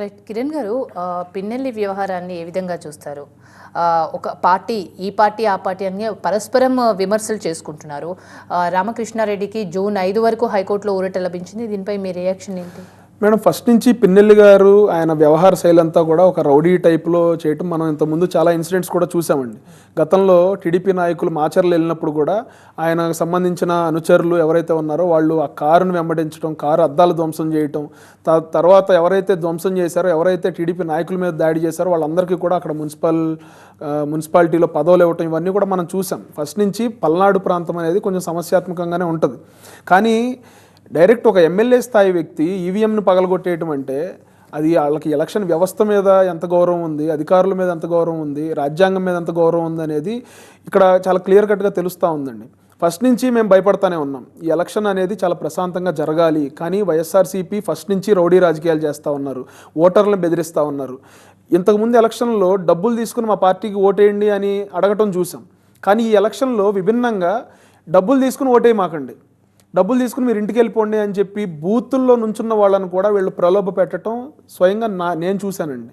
Right. Kiran గారు, పిన్నెల్లి వ్యవహారాన్ని ఏ విధంగా చూస్తారు? ఒక పార్టీ, ఈ పార్టీ, ఆ పార్టీ అని పరస్పరం విమర్శలు చేసుకుంటున్నారు. రామకృష్ణారెడ్డికి జూన్ 5 వరకు హైకోర్టులో ఊరట లభించింది. దీనిపై మీ రియాక్షన్ ఏంటి? మేడం, ఫస్ట్ నుంచి పిన్నెల్లి గారు ఆయన వ్యవహార శైలి అంతా కూడా ఒక రౌడీ టైప్లో చేయటం మనం ఇంతకుముందు చాలా ఇన్సిడెంట్స్ కూడా చూసామండి. గతంలో టీడీపీ నాయకులు మాచర్లు వెళ్ళినప్పుడు కూడా ఆయనకు సంబంధించిన అనుచరులు ఎవరైతే ఉన్నారో వాళ్ళు ఆ కారును వెంబడించడం, కారు అద్దాలు ధ్వంసం చేయటం, తర్వాత ఎవరైతే ధ్వంసం చేశారో, ఎవరైతే టీడీపీ నాయకుల మీద దాడి చేశారో వాళ్ళందరికీ కూడా అక్కడ మున్సిపాలిటీలో పదవులు ఇవ్వటం, ఇవన్నీ కూడా మనం చూసాం. ఫస్ట్ నుంచి పల్నాడు ప్రాంతం అనేది కొంచెం సమస్యాత్మకంగానే ఉంటుంది. కానీ డైరెక్ట్ ఒక ఎమ్మెల్యే స్థాయి వ్యక్తి ఈవీఎంను పగలగొట్టేయటం అంటే అది వాళ్ళకి ఎలక్షన్ వ్యవస్థ మీద ఎంత గౌరవం ఉంది, అధికారుల మీద ఎంత గౌరవం ఉంది, రాజ్యాంగం మీద ఎంత గౌరవం ఉంది అనేది ఇక్కడ చాలా క్లియర్ కట్గా తెలుస్తూ ఉందండి. ఫస్ట్ నుంచి మేము భయపడతానే ఉన్నాం. ఈ ఎలక్షన్ అనేది చాలా ప్రశాంతంగా జరగాలి, కానీ వైఎస్ఆర్సీపీ ఫస్ట్ నుంచి రౌడీ రాజకీయాలు చేస్తూ ఉన్నారు, ఓటర్లను బెదిరిస్తూ ఉన్నారు. ఇంతకుముందు ఎలక్షన్లో డబ్బులు తీసుకుని మా పార్టీకి ఓటేయండి అని అడగటం చూసాం. కానీ ఈ ఎలక్షన్లో విభిన్నంగా డబ్బులు తీసుకుని ఓటేయమాకండి, డబ్బులు తీసుకుని మీరు ఇంటికి వెళ్ళిపోండి అని చెప్పి బూతుల్లో నుంచున్న వాళ్ళని కూడా వీళ్ళు ప్రలోభ పెట్టడం స్వయంగా నేను చూశానండి.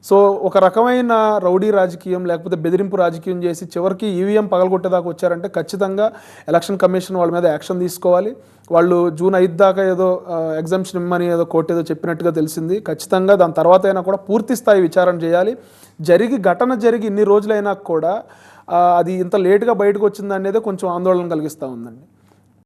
సో ఒక రకమైన రౌడీ రాజకీయం లేకపోతే బెదిరింపు రాజకీయం చేసి చివరికి ఈవీఎం పగలగొట్టేదాకా వచ్చారంటే ఖచ్చితంగా ఎలక్షన్ కమిషన్ వాళ్ళ మీద యాక్షన్ తీసుకోవాలి. వాళ్ళు జూన్ 5 దాకా ఏదో ఎగ్జామ్షన్ ఇమ్మని ఏదో కోర్టు ఏదో చెప్పినట్టుగా తెలిసింది. ఖచ్చితంగా దాని తర్వాత అయినా కూడా పూర్తి స్థాయి విచారణ చేయాలి. ఘటన జరిగి ఇన్ని రోజులైనా కూడా అది ఇంత లేటుగా బయటకు వచ్చింది అనేది కొంచెం ఆందోళన కలిగిస్తూ ఉందండి.